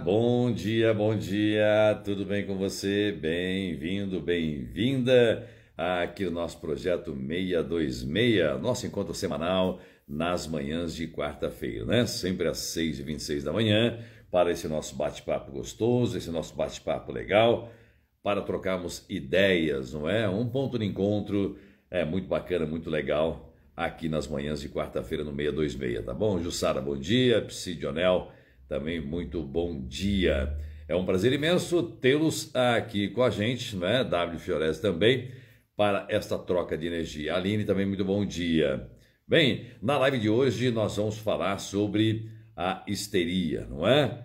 Bom dia, tudo bem com você? Bem-vindo, bem-vinda aqui no nosso projeto 626, nosso encontro semanal nas manhãs de quarta-feira, né? Sempre às 6h26 da manhã, para esse nosso bate-papo gostoso, esse nosso bate-papo legal, para trocarmos ideias, não é? Um ponto de encontro muito bacana, muito legal, aqui nas manhãs de quarta-feira no 626, tá bom? Jussara, bom dia, Psidionel, também muito bom dia. É um prazer imenso tê-los aqui com a gente, né? W Fiores também, para esta troca de energia. Aline, também muito bom dia. Bem, na live de hoje nós vamos falar sobre a histeria, não é?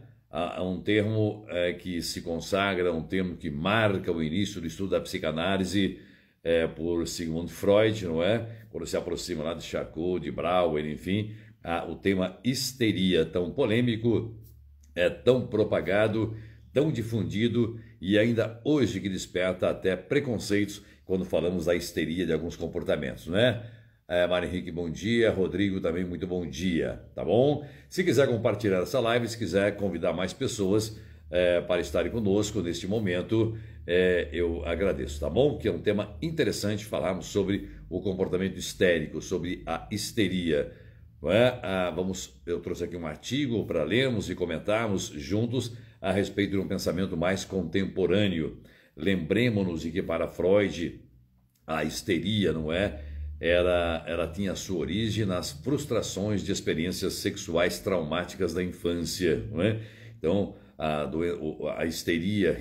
Um termo que se consagra, um termo que marca o início do estudo da psicanálise por Sigmund Freud, não é? Quando se aproxima lá de Charcot, de Brouwer, enfim, o tema histeria, tão polêmico, tão propagado, tão difundido e ainda hoje que desperta até preconceitos quando falamos da histeria de alguns comportamentos, né? Mário Henrique, bom dia. Rodrigo, também muito bom dia, tá bom? Se quiser compartilhar essa live, se quiser convidar mais pessoas para estarem conosco neste momento, eu agradeço, tá bom? Que é um tema interessante falarmos sobre o comportamento histérico, sobre a histeria. Eu trouxe aqui um artigo para lermos e comentarmos juntos a respeito de um pensamento mais contemporâneo. Lembremos-nos de que para Freud a histeria, não é? Ela tinha sua origem nas frustrações de experiências sexuais traumáticas da infância, não é? Então, a histeria,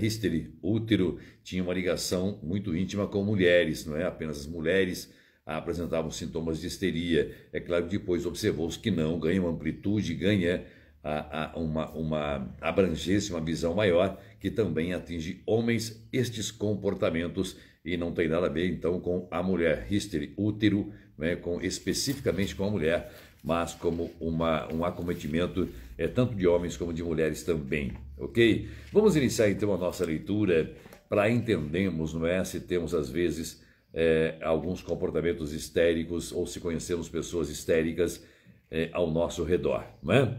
útero, tinha uma ligação muito íntima com mulheres, não é? Apenas as mulheres apresentavam sintomas de histeria. É claro que depois observou-se que não, ganha uma amplitude, ganha uma abrangência, uma visão maior, que também atinge homens estes comportamentos, e não tem nada a ver então com a mulher, útero, né, especificamente com a mulher, mas como um acometimento tanto de homens como de mulheres também, ok? Vamos iniciar então a nossa leitura para entendermos, não é, se temos às vezes alguns comportamentos histéricos ou se conhecemos pessoas histéricas ao nosso redor, não é?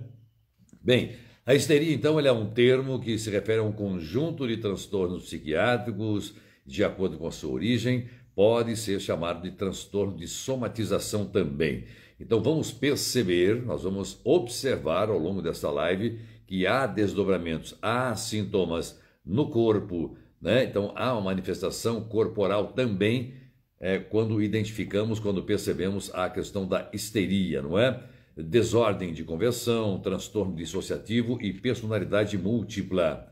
Bem, a histeria então é um termo que se refere a um conjunto de transtornos psiquiátricos. De acordo com a sua origem, pode ser chamado de transtorno de somatização também. Então vamos perceber, nós vamos observar ao longo desta live que há desdobramentos, há sintomas no corpo, né? Então há uma manifestação corporal também quando identificamos, quando percebemos a questão da histeria, não é? Desordem de conversão, transtorno dissociativo e personalidade múltipla,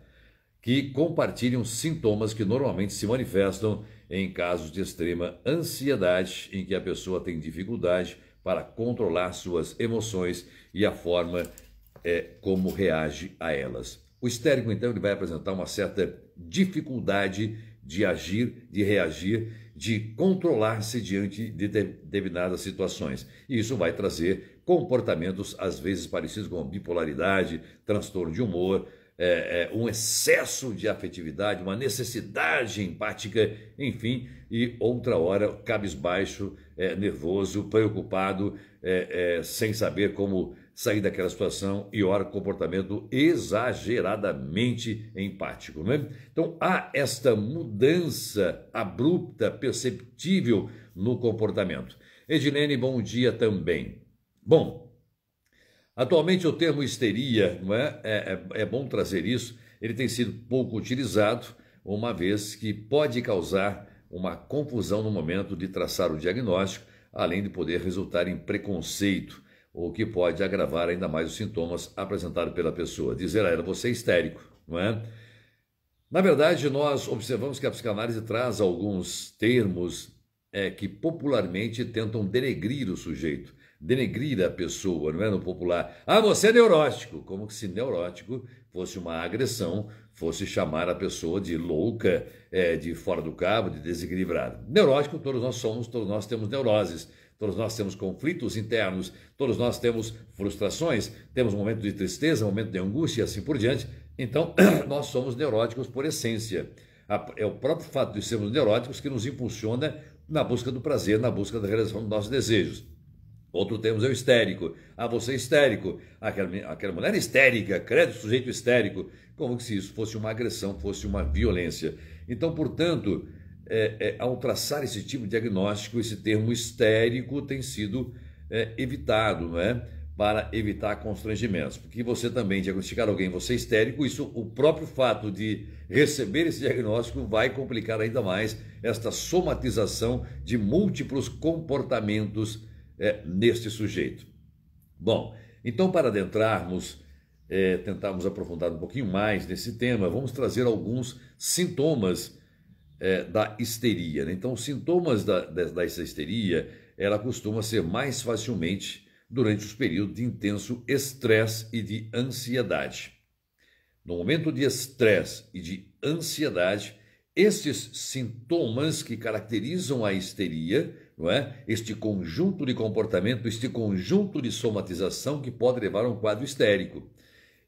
que compartilham sintomas que normalmente se manifestam em casos de extrema ansiedade, em que a pessoa tem dificuldade para controlar suas emoções e a forma como reage a elas. O histérico, então, ele vai apresentar uma certa dificuldade de agir, de reagir, de controlar-se diante de determinadas situações. E isso vai trazer comportamentos, às vezes, parecidos com bipolaridade, transtorno de humor, um excesso de afetividade, uma necessidade empática, enfim, e outra hora cabisbaixo, nervoso, preocupado, sem saber como sair daquela situação, e ora comportamento exageradamente empático, né? Então há esta mudança abrupta, perceptível no comportamento. Edilene, bom dia também. Bom, atualmente o termo histeria, não é? É bom trazer isso, ele tem sido pouco utilizado, uma vez que pode causar uma confusão no momento de traçar o diagnóstico, além de poder resultar em preconceito, o que pode agravar ainda mais os sintomas apresentados pela pessoa. Dizer a ela, você é histérico, não é? Na verdade, nós observamos que a psicanálise traz alguns termos que popularmente tentam denegrir o sujeito, denegrir a pessoa, não é, no popular. Você é neurótico, como se neurótico fosse uma agressão, fosse chamar a pessoa de louca, de fora do cabo, de desequilibrada. Neurótico todos nós somos, todos nós temos neuroses, todos nós temos conflitos internos, todos nós temos frustrações, temos momentos de tristeza, momentos de angústia e assim por diante. Então, nós somos neuróticos por essência. É o próprio fato de sermos neuróticos que nos impulsiona na busca do prazer, na busca da realização dos nossos desejos. Outro termo é o histérico. Ah, você é histérico. Aquela mulher histérica, credo, sujeito histérico. Como se isso fosse uma agressão, fosse uma violência. Então, portanto, ao traçar esse tipo de diagnóstico, esse termo histérico tem sido evitado, não é? Para evitar constrangimentos. Porque você também diagnosticar alguém, você é histérico, isso, o próprio fato de receber esse diagnóstico vai complicar ainda mais esta somatização de múltiplos comportamentos neste sujeito. Bom, então para adentrarmos, tentarmos aprofundar um pouquinho mais nesse tema, vamos trazer alguns sintomas da histeria, né? Então, os sintomas dessa histeria, ela costuma ser mais facilmente durante os períodos de intenso estresse e de ansiedade. No momento de estresse e de ansiedade, estes sintomas que caracterizam a histeria, não é? Este conjunto de comportamento, este conjunto de somatização que pode levar a um quadro histérico.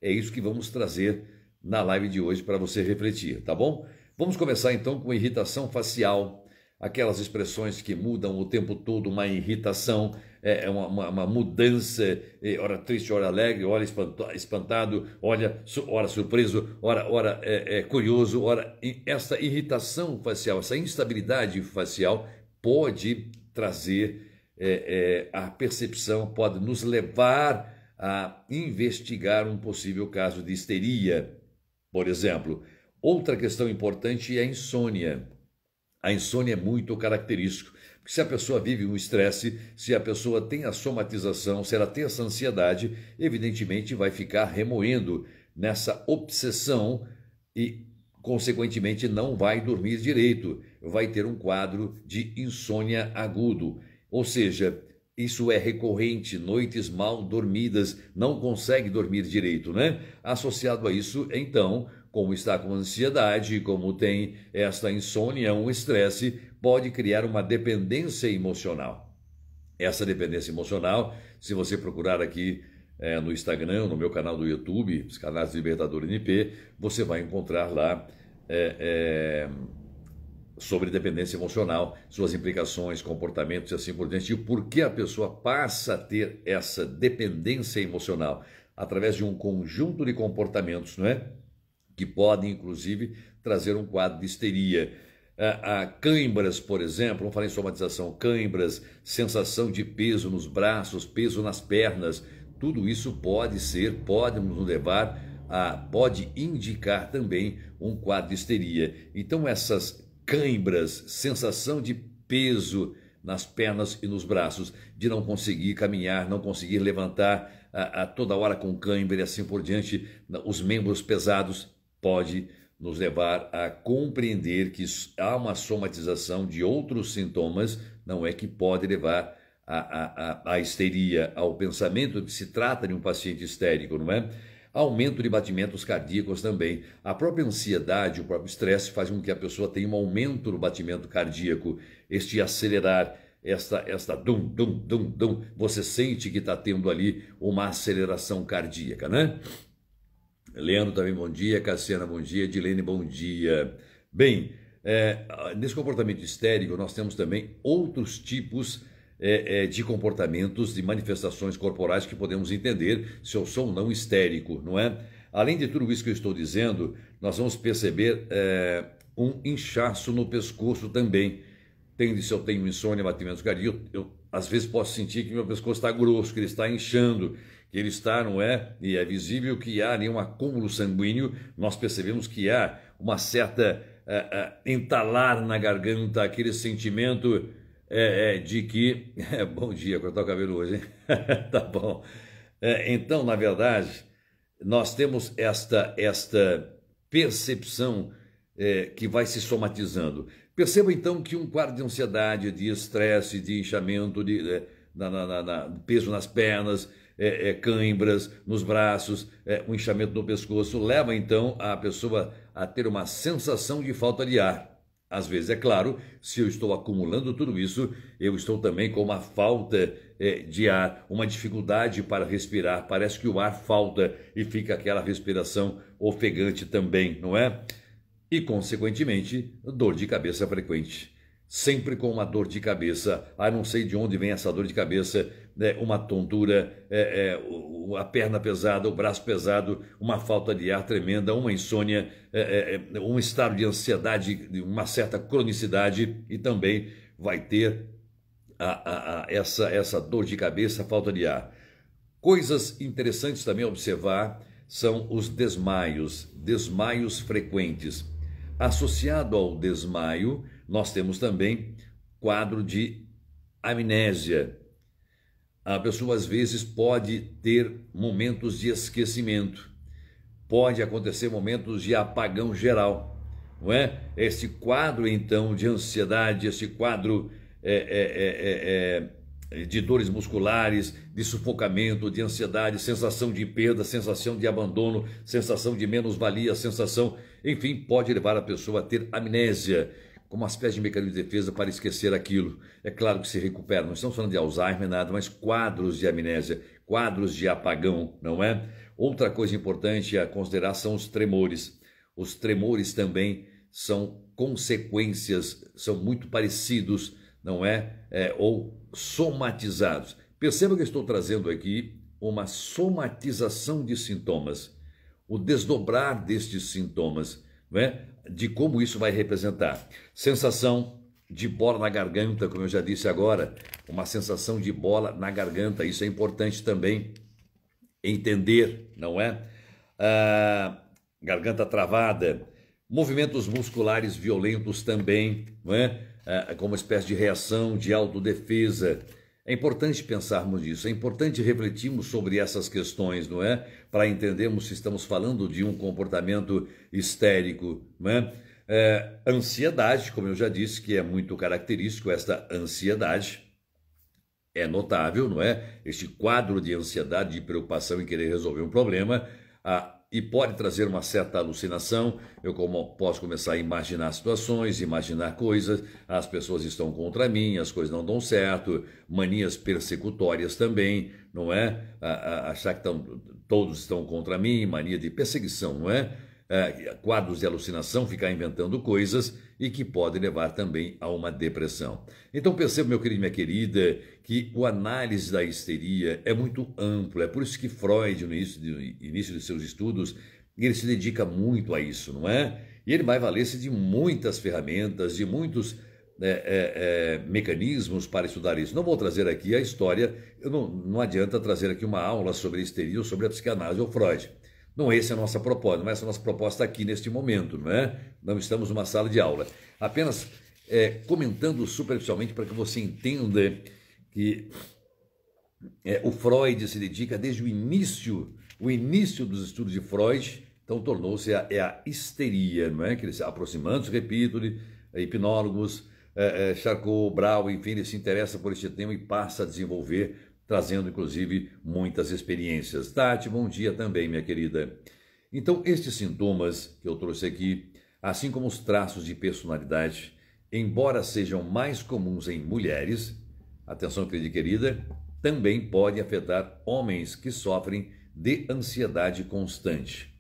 É isso que vamos trazer na live de hoje para você refletir, tá bom? Vamos começar então com irritação facial, aquelas expressões que mudam o tempo todo, uma irritação, uma mudança, ora triste, ora alegre, ora espantado, ora surpreso, ora curioso, ora essa irritação facial, essa instabilidade facial pode trazer a percepção, pode nos levar a investigar um possível caso de histeria, por exemplo. Outra questão importante é a insônia. A insônia é muito característico, porque se a pessoa vive um estresse, se a pessoa tem a somatização, se ela tem essa ansiedade, evidentemente vai ficar remoendo nessa obsessão e, consequentemente, não vai dormir direito, vai ter um quadro de insônia agudo. Ou seja, isso é recorrente, noites mal dormidas, não consegue dormir direito, né? Associado a isso, então, como está com ansiedade, como tem esta insônia, um estresse, pode criar uma dependência emocional. Essa dependência emocional, se você procurar aqui no Instagram, no meu canal do YouTube, os canais do Libertador NP, você vai encontrar lá sobre dependência emocional, suas implicações, comportamentos e assim por diante, e por que a pessoa passa a ter essa dependência emocional através de um conjunto de comportamentos, não é? Que podem, inclusive, trazer um quadro de histeria. Cãibras, por exemplo, vamos falar em somatização, cãibras, sensação de peso nos braços, peso nas pernas, tudo isso pode nos levar pode indicar também um quadro de histeria. Então, essas cãibras, sensação de peso nas pernas e nos braços, de não conseguir caminhar, não conseguir levantar a toda hora com cãibra e assim por diante, os membros pesados, pode nos levar a compreender que há uma somatização de outros sintomas, não é que pode levar à histeria, ao pensamento que se trata de um paciente histérico, não é? Aumento de batimentos cardíacos também. A própria ansiedade, o próprio estresse faz com que a pessoa tenha um aumento no batimento cardíaco, este acelerar, esta dum, dum, dum, dum, você sente que está tendo ali uma aceleração cardíaca, né? Leandro também, bom dia. Cassiana, bom dia. Edilene, bom dia. Bem, nesse comportamento histérico, nós temos também outros tipos de comportamentos, de manifestações corporais que podemos entender se eu sou ou não histérico, não é? Além de tudo isso que eu estou dizendo, nós vamos perceber um inchaço no pescoço também. Se eu tenho insônia, batimentos cardíacos, eu às vezes posso sentir que meu pescoço está grosso, que ele está inchando, que ele está, não é? E é visível que há ali um acúmulo sanguíneo, nós percebemos que há uma certa entalar na garganta, aquele sentimento de que... bom dia, cortar o cabelo hoje, hein? Tá bom. Então, na verdade, nós temos esta percepção que vai se somatizando. Perceba, então, que um quadro de ansiedade, de estresse, de inchamento, de peso nas pernas, cãibras nos braços, um inchamento no pescoço, leva, então, a pessoa a ter uma sensação de falta de ar. Às vezes, é claro, se eu estou acumulando tudo isso, eu estou também com uma falta de ar, uma dificuldade para respirar, parece que o ar falta e fica aquela respiração ofegante também, não é? E, consequentemente, dor de cabeça frequente. sempre com uma dor de cabeça. Não sei de onde vem essa dor de cabeça, né? Uma tontura, a perna pesada, o braço pesado, uma falta de ar tremenda, uma insônia, um estado de ansiedade, uma certa cronicidade, e também vai ter essa dor de cabeça, falta de ar. Coisas interessantes também a observar são os desmaios frequentes. Associado ao desmaio, nós temos também quadro de amnésia. A pessoa às vezes pode ter momentos de esquecimento, pode acontecer momentos de apagão geral, não é? Esse quadro então de ansiedade, esse quadro de dores musculares, de sufocamento, de ansiedade, sensação de perda, sensação de abandono, sensação de menos-valia, sensação, enfim, pode levar a pessoa a ter amnésia, como uma espécie de mecanismo de defesa para esquecer aquilo. É claro que se recupera, não estamos falando de Alzheimer, nada, mas quadros de amnésia, quadros de apagão, não é? Outra coisa importante a considerar são os tremores. Os tremores também são consequências, são muito parecidos, não é? Ou somatizados. Perceba que eu estou trazendo aqui uma somatização de sintomas, o desdobrar destes sintomas, não é? De como isso vai representar. Sensação de bola na garganta, como eu já disse agora, uma sensação de bola na garganta, isso é importante também entender, não é? Garganta travada, movimentos musculares violentos também, não é? Como uma espécie de reação de autodefesa. É importante pensarmos nisso, é importante refletirmos sobre essas questões, não é? Para entendermos se estamos falando de um comportamento histérico, não é? Ansiedade, como eu já disse, que é muito característico, esta ansiedade é notável, não é? Este quadro de ansiedade, de preocupação em querer resolver um problema, e pode trazer uma certa alucinação. Eu posso começar a imaginar situações, imaginar coisas, as pessoas estão contra mim, as coisas não dão certo, manias persecutórias também, não é? Achar que todos estão contra mim, mania de perseguição, não é? Quadros de alucinação, ficar inventando coisas e que pode levar também a uma depressão. Então perceba, meu querido e minha querida, que a análise da histeria é muito ampla. É por isso que Freud, no início de seus estudos, ele se dedica muito a isso, não é? E ele vai valer-se de muitas ferramentas, de muitos mecanismos para estudar isso. Não vou trazer aqui a história, não adianta trazer aqui uma aula sobre a histeria ou sobre a psicanálise ou Freud. Não essa é a nossa proposta, não é essa a nossa proposta aqui neste momento, não é? Não estamos numa sala de aula. Apenas comentando superficialmente para que você entenda que o Freud se dedica desde o início dos estudos de Freud, então tornou-se a histeria, não é? Que ele, aproximando-se, repito, hipnólogos, Charcot, Brau, enfim, ele se interessa por este tema e passa a desenvolver, trazendo, inclusive, muitas experiências. Tati, bom dia também, minha querida. Então, estes sintomas que eu trouxe aqui, assim como os traços de personalidade, embora sejam mais comuns em mulheres, atenção, querida, também podem afetar homens que sofrem de ansiedade constante.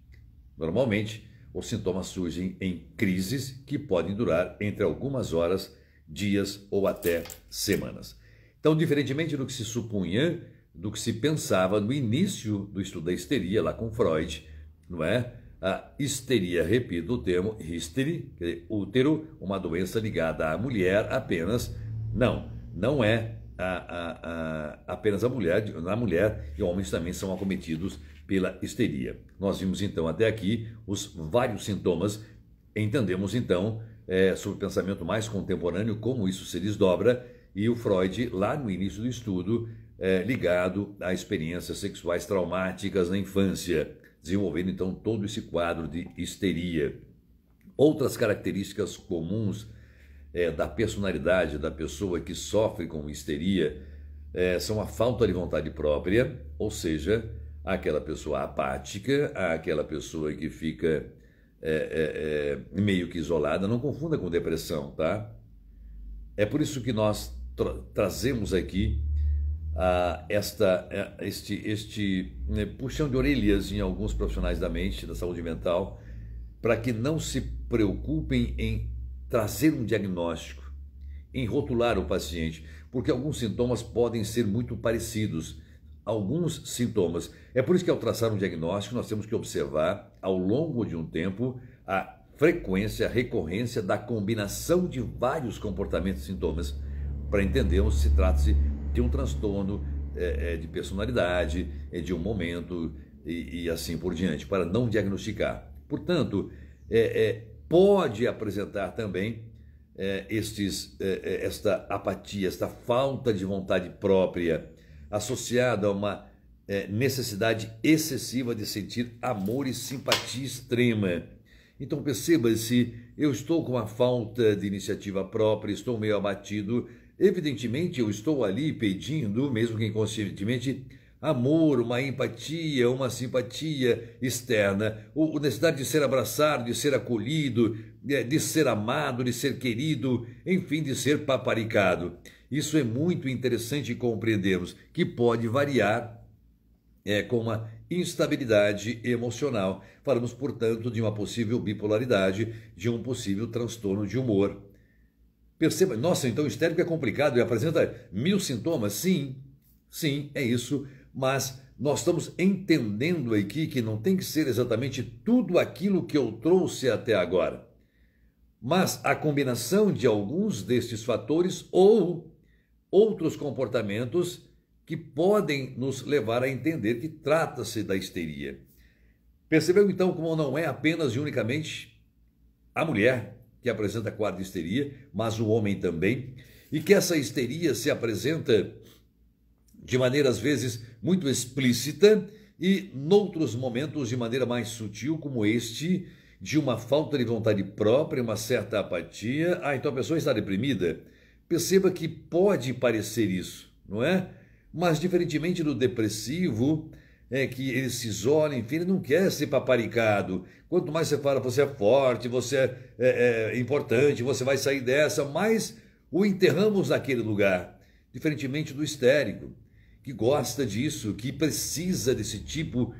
Normalmente, os sintomas surgem em crises que podem durar entre algumas horas, dias ou até semanas. Então, diferentemente do que se supunha, do que se pensava no início do estudo da histeria, lá com Freud, não é? A histeria, repito o termo, hysteria, útero, uma doença ligada à mulher apenas, não é apenas na mulher, e homens também são acometidos pela histeria. Nós vimos então até aqui os vários sintomas, entendemos então, sobre o pensamento mais contemporâneo, como isso se desdobra, e o Freud, lá no início do estudo, ligado a experiências sexuais traumáticas na infância, desenvolvendo então todo esse quadro de histeria. Outras características comuns da personalidade da pessoa que sofre com histeria são a falta de vontade própria, ou seja, aquela pessoa apática, aquela pessoa que fica meio que isolada. Não confunda com depressão, tá? É por isso que nós trazemos aqui este puxão de orelhas em alguns profissionais da mente, da saúde mental, para que não se preocupem em trazer um diagnóstico em rotular o paciente, porque alguns sintomas podem ser muito parecidos. Alguns sintomas. É por isso que ao traçar um diagnóstico nós temos que observar ao longo de um tempo a frequência, a recorrência da combinação de vários comportamentos e sintomas para entendermos se trata-se de um transtorno de personalidade, de um momento e assim por diante, para não diagnosticar. Portanto, pode apresentar também esta apatia, esta falta de vontade própria, associada a uma necessidade excessiva de sentir amor e simpatia extrema. Então perceba, se eu estou com uma falta de iniciativa própria, estou meio abatido, evidentemente eu estou ali pedindo, mesmo que inconscientemente, amor, uma empatia, uma simpatia externa, a necessidade de ser abraçado, de ser acolhido, de ser amado, de ser querido, enfim, de ser paparicado. Isso é muito interessante compreendermos, que pode variar com uma instabilidade emocional. Falamos, portanto, de uma possível bipolaridade, de um possível transtorno de humor. Perceba, nossa, então o histérico é complicado e apresenta 1000 sintomas? Sim, é isso, mas nós estamos entendendo aqui que não tem que ser exatamente tudo aquilo que eu trouxe até agora, mas a combinação de alguns destes fatores ou outros comportamentos que podem nos levar a entender que trata-se da histeria. Percebeu então como não é apenas e unicamente a mulher que apresenta quadro de histeria, mas o homem também, e que essa histeria se apresenta de maneira às vezes muito explícita e noutros momentos de maneira mais sutil, como este, de uma falta de vontade própria, uma certa apatia. Então a pessoa está deprimida. Perceba que pode parecer isso, não é? Mas diferentemente do depressivo, que ele se isola, enfim, ele não quer ser paparicado. Quanto mais você fala, você é forte, você é importante, você vai sair dessa, mais o enterramos naquele lugar. Diferentemente do histérico, que gosta disso, que precisa desse tipo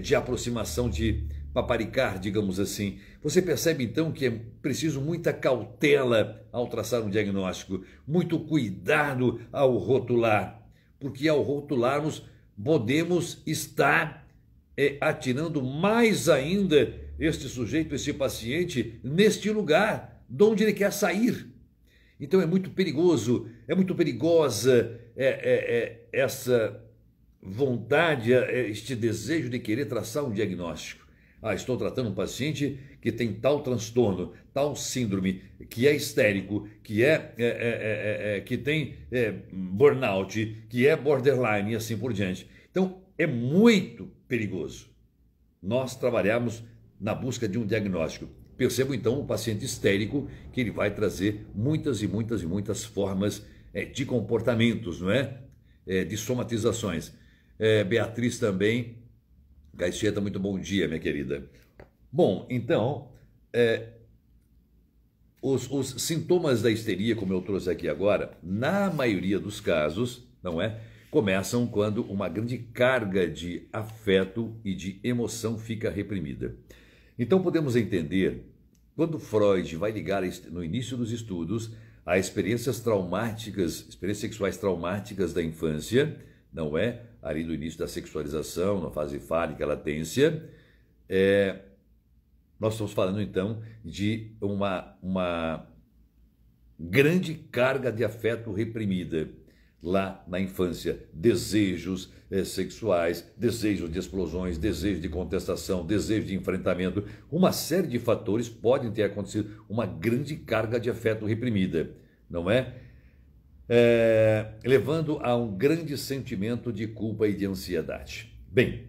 de aproximação, de paparicar, digamos assim. Você percebe então que é preciso muita cautela ao traçar um diagnóstico, muito cuidado ao rotular, porque ao rotularmos podemos estar atirando mais ainda este sujeito, este paciente, neste lugar de onde ele quer sair. Então é muito perigoso, é muito perigosa essa vontade, este desejo de querer traçar um diagnóstico. Estou tratando um paciente que tem tal transtorno, tal síndrome, que é histérico, que tem burnout, que é borderline e assim por diante. Então, é muito perigoso nós trabalharmos na busca de um diagnóstico. Percebo, então, o paciente histérico, que ele vai trazer muitas e muitas e muitas formas de comportamentos, não é? De somatizações. Beatriz também. Caixeta, muito bom dia, minha querida. Bom, então, os sintomas da histeria, como eu trouxe aqui agora, na maioria dos casos, não é? Começam quando uma grande carga de afeto e de emoção fica reprimida. Então, podemos entender, quando Freud vai ligar no início dos estudos a experiências traumáticas, experiências sexuais traumáticas da infância, não é? Ali no início da sexualização, na fase fálica, latência, nós estamos falando então de uma grande carga de afeto reprimida lá na infância, desejos sexuais, desejos de explosões, desejo de contestação, desejo de enfrentamento, uma série de fatores podem ter acontecido, uma grande carga de afeto reprimida, não é? Levando a um grande sentimento de culpa e de ansiedade. Bem,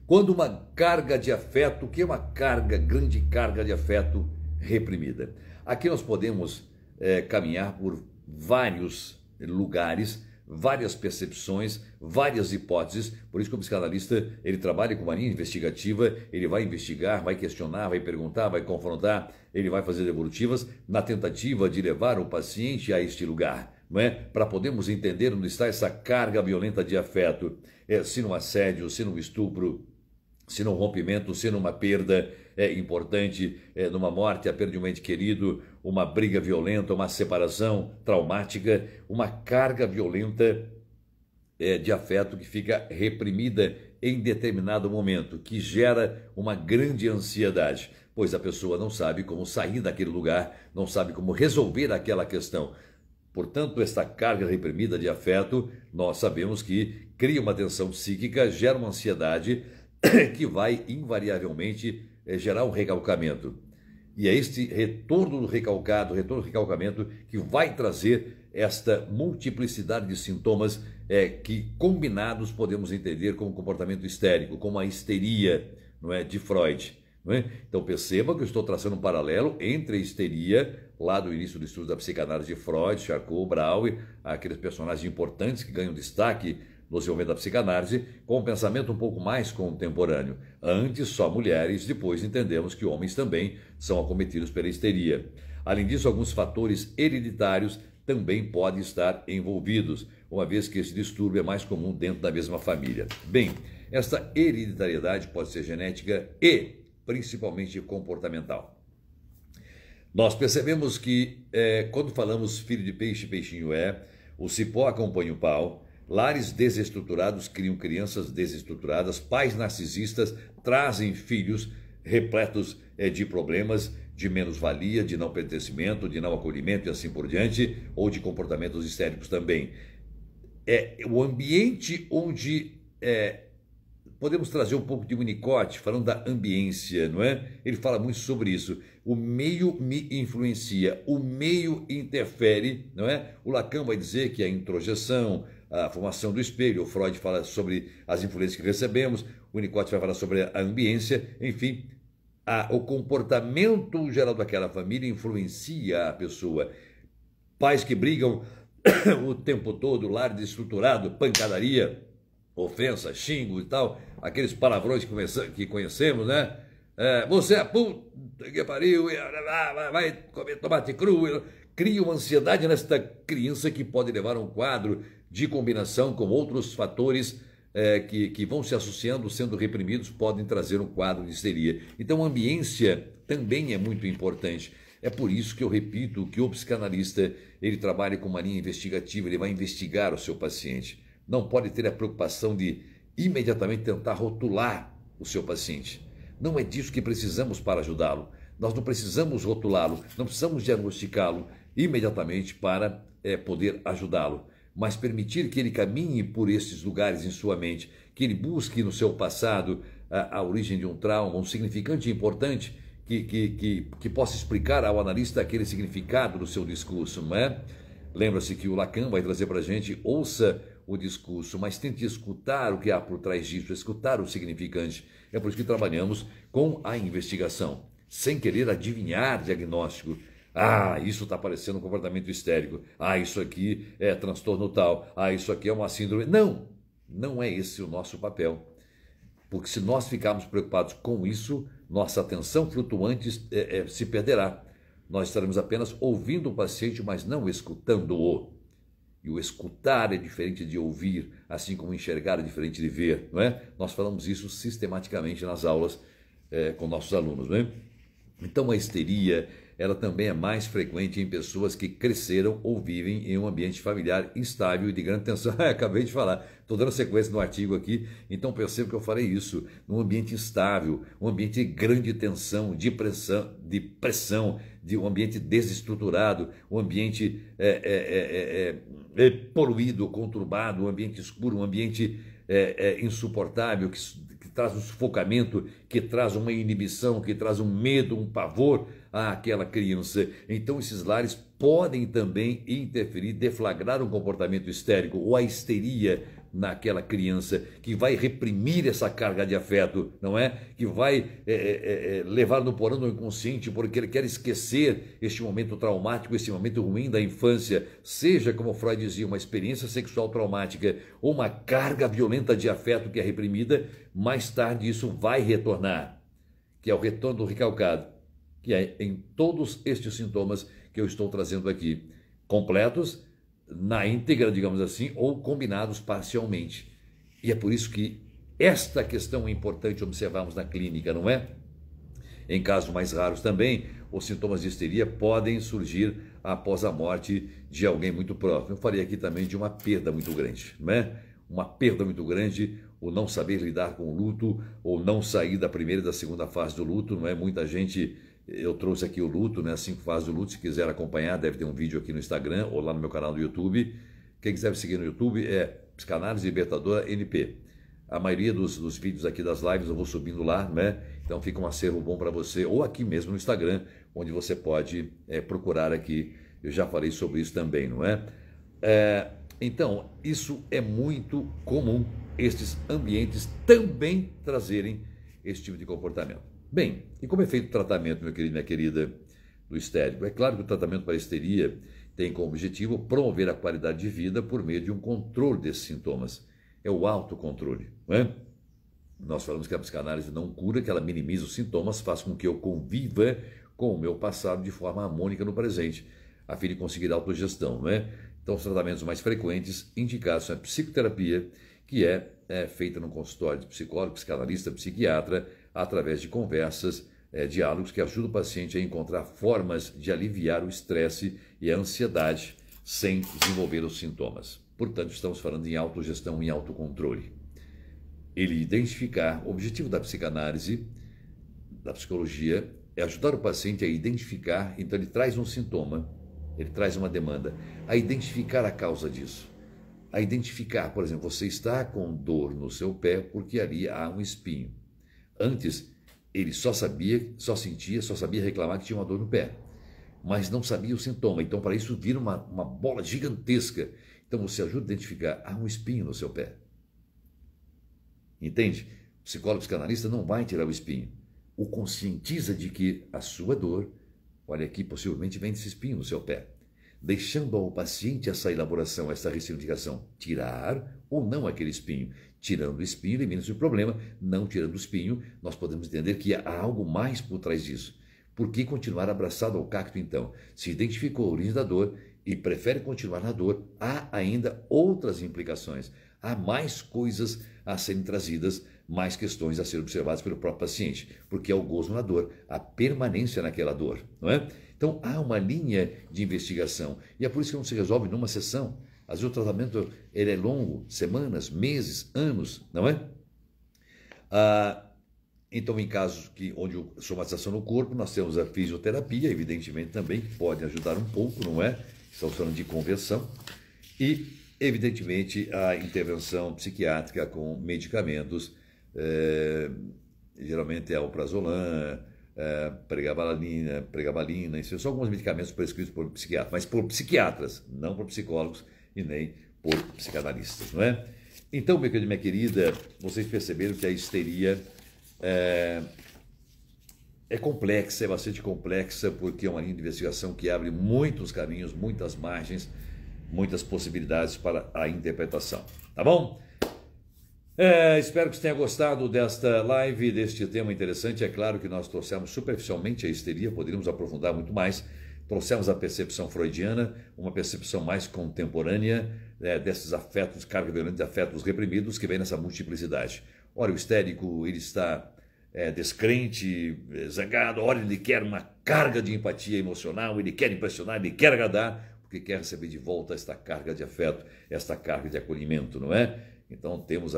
quando uma carga de afeto, o que é uma grande carga de afeto reprimida? Aqui nós podemos caminhar por vários lugares, várias percepções, várias hipóteses. Por isso que o psicanalista, ele trabalha com uma linha investigativa, ele vai investigar, vai questionar, vai perguntar, vai confrontar, ele vai fazer devolutivas na tentativa de levar o paciente a este lugar, não é? Para podermos entender onde está essa carga violenta de afeto, se no assédio, se no estupro, se num rompimento, se numa perda importante, numa morte, a perda de um ente querido, uma briga violenta, uma separação traumática, uma carga violenta de afeto que fica reprimida em determinado momento, que gera uma grande ansiedade, pois a pessoa não sabe como sair daquele lugar, não sabe como resolver aquela questão. Portanto, esta carga reprimida de afeto, nós sabemos que cria uma tensão psíquica, gera uma ansiedade que vai invariavelmente gerar um recalcamento. E é este retorno do recalcamento que vai trazer esta multiplicidade de sintomas que combinados podemos entender como comportamento histérico, como a histeria, não é, de Freud. Não é? Então perceba que eu estou traçando um paralelo entre a histeria, lá do início do estudo da psicanálise de Freud, Charcot, Brauer, aqueles personagens importantes que ganham destaque no desenvolvimento da psicanálise, com um pensamento um pouco mais contemporâneo. Antes só mulheres, depois entendemos que homens também são acometidos pela histeria. Além disso, alguns fatores hereditários também podem estar envolvidos, uma vez que esse distúrbio é mais comum dentro da mesma família. Bem, essa hereditariedade pode ser genética e principalmente comportamental. Nós percebemos que quando falamos filho de peixe, peixinho é, o cipó acompanha o pau, lares desestruturados criam crianças desestruturadas, pais narcisistas trazem filhos repletos de problemas, de menos-valia, de não pertencimento, de não acolhimento e assim por diante, ou de comportamentos histéricos também. O ambiente onde podemos trazer um pouco de Winnicott, falando da ambiência, não é? Ele fala muito sobre isso. O meio me influencia, o meio interfere, não é? O Lacan vai dizer que a introjeção, a formação do espelho, o Freud fala sobre as influências que recebemos, o Winnicott vai falar sobre a ambiência, enfim, o comportamento geral daquela família influencia a pessoa. Pais que brigam o tempo todo, lar desestruturado, pancadaria, ofensa, xingo e tal, aqueles palavrões que conhecemos, né? Você é puta que pariu, vai comer tomate cru. Cria uma ansiedade nesta criança que pode levar a um quadro de combinação com outros fatores que vão se associando, sendo reprimidos, podem trazer um quadro de histeria. Então a ambiência também é muito importante. É por isso que eu repito que o psicanalista, ele trabalha com uma linha investigativa, ele vai investigar o seu paciente. Não pode ter a preocupação de imediatamente tentar rotular o seu paciente. Não é disso que precisamos para ajudá-lo. Nós não precisamos rotulá-lo, não precisamos diagnosticá-lo imediatamente para poder ajudá-lo, mas permitir que ele caminhe por esses lugares em sua mente, que ele busque no seu passado a origem de um trauma, um significante importante que possa explicar ao analista aquele significado do seu discurso, não é? Lembra-se que o Lacan vai trazer para a gente, ouça o discurso, mas tente escutar o que há por trás disso, escutar o significante. É por isso que trabalhamos com a investigação, sem querer adivinhar diagnóstico. Isso está parecendo um comportamento histérico. Isso aqui é transtorno tal. Isso aqui é uma síndrome. Não, não é esse o nosso papel. Porque se nós ficarmos preocupados com isso, nossa atenção flutuante se perderá. Nós estaremos apenas ouvindo o paciente, mas não escutando-o. E o escutar é diferente de ouvir, assim como enxergar é diferente de ver, não é? Nós falamos isso sistematicamente nas aulas com nossos alunos, não é? Então a histeria, ela também é mais frequente em pessoas que cresceram ou vivem em um ambiente familiar instável e de grande tensão. Acabei de falar, estou dando sequência no artigo aqui, então percebo que eu falei isso, num ambiente instável, um ambiente de grande tensão, de pressão, de um ambiente desestruturado, um ambiente poluído, conturbado, um ambiente escuro, um ambiente insuportável, que traz um sufocamento, que traz uma inibição, que traz um medo, um pavor àquela criança. Então esses lares podem também interferir, deflagrar um comportamento histérico ou a histeria naquela criança, que vai reprimir essa carga de afeto, não é? Que vai levar no porão do inconsciente, porque ele quer esquecer este momento traumático, este momento ruim da infância, seja, como Freud dizia, uma experiência sexual traumática ou uma carga violenta de afeto que é reprimida, mais tarde isso vai retornar, que é o retorno do recalcado, que é em todos estes sintomas que eu estou trazendo aqui, completos, na íntegra, digamos assim, ou combinados parcialmente. E é por isso que Esta questão é importante observarmos na clínica, não é? Em casos mais raros também, os sintomas de histeria podem surgir após a morte de alguém muito próximo. Eu falei aqui também de uma perda muito grande, não é? Uma perda muito grande, o não saber lidar com o luto, ou não sair da primeira e da segunda fase do luto, não é? Muita gente, eu trouxe aqui o luto, né? As 5 fases do luto, se quiser acompanhar, deve ter um vídeo aqui no Instagram ou lá no meu canal do YouTube. Quem quiser me seguir no YouTube é Psicanálise Libertadora NP. A maioria dos vídeos aqui das lives eu vou subindo lá, né? Então fica um acervo bom para você, ou aqui mesmo no Instagram, onde você pode procurar aqui. Eu já falei sobre isso também, não é? Então, isso é muito comum, estes ambientes também trazerem esse tipo de comportamento. Bem, e como é feito o tratamento, meu querido, minha querida, do histérico? É claro que o tratamento para a histeria tem como objetivo promover a qualidade de vida por meio de um controle desses sintomas. É o autocontrole, não é? Nós falamos que a psicanálise não cura, que ela minimiza os sintomas, faz com que eu conviva com o meu passado de forma harmônica no presente, a fim de conseguir autogestão, não é? Então, os tratamentos mais frequentes indicados são a psicoterapia, que é feita no consultório de psicólogo, psicanalista, psiquiatra, através de conversas, diálogos que ajudam o paciente a encontrar formas de aliviar o estresse e a ansiedade sem desenvolver os sintomas. Portanto, estamos falando em autogestão e autocontrole. Ele identificar, o objetivo da psicanálise, da psicologia, é ajudar o paciente a identificar, então ele traz um sintoma, ele traz uma demanda, a identificar a causa disso. A identificar, por exemplo, você está com dor no seu pé porque ali há um espinho. Antes, ele só sabia reclamar que tinha uma dor no pé, mas não sabia o sintoma. Então, para isso, vira uma bola gigantesca. Então, você ajuda a identificar, há um espinho no seu pé. Entende? O psicólogo psicanalista não vai tirar o espinho. O conscientiza de que a sua dor, olha aqui, possivelmente vem desse espinho no seu pé. Deixando ao paciente essa elaboração, essa ressignificação, tirar ou não aquele espinho. Tirando o espinho, elimina-se o problema. Não tirando o espinho, nós podemos entender que há algo mais por trás disso. Por que continuar abraçado ao cacto, então? Se identificou a origem da dor e prefere continuar na dor, há ainda outras implicações. Há mais coisas a serem trazidas, mais questões a serem observadas pelo próprio paciente, porque é o gozo na dor, a permanência naquela dor, não é? Então, há uma linha de investigação, e é por isso que não se resolve numa sessão. Às vezes o tratamento ele é longo, semanas, meses, anos, não é? Então, em casos onde a somatização no corpo, nós temos a fisioterapia, evidentemente também, que pode ajudar um pouco, não é? Estamos falando de conversão. E, evidentemente, a intervenção psiquiátrica com medicamentos, geralmente é o prazolam, pregabalina, isso são alguns medicamentos prescritos por psiquiatras, mas por psiquiatras, não por psicólogos e nem por psicanalistas, não é? Então, minha querida, vocês perceberam que a histeria é complexa, é bastante complexa, porque é uma linha de investigação que abre muitos caminhos, muitas margens, muitas possibilidades para a interpretação, tá bom? Espero que você tenha gostado desta live, deste tema interessante. É claro que nós trouxemos superficialmente a histeria, poderíamos aprofundar muito mais. Trouxemos a percepção freudiana, uma percepção mais contemporânea desses afetos, carga violenta de afetos reprimidos que vem nessa multiplicidade. Ora, o histérico, ele está descrente, zangado, ora, ele quer uma carga de empatia emocional, ele quer impressionar, ele quer agradar, porque quer receber de volta esta carga de afeto, esta carga de acolhimento, não é? Então temos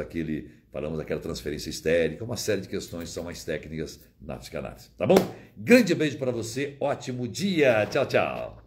falamos daquela transferência histérica, uma série de questões que são mais técnicas na psicanálise, tá bom? Grande beijo para você, ótimo dia, tchau, tchau.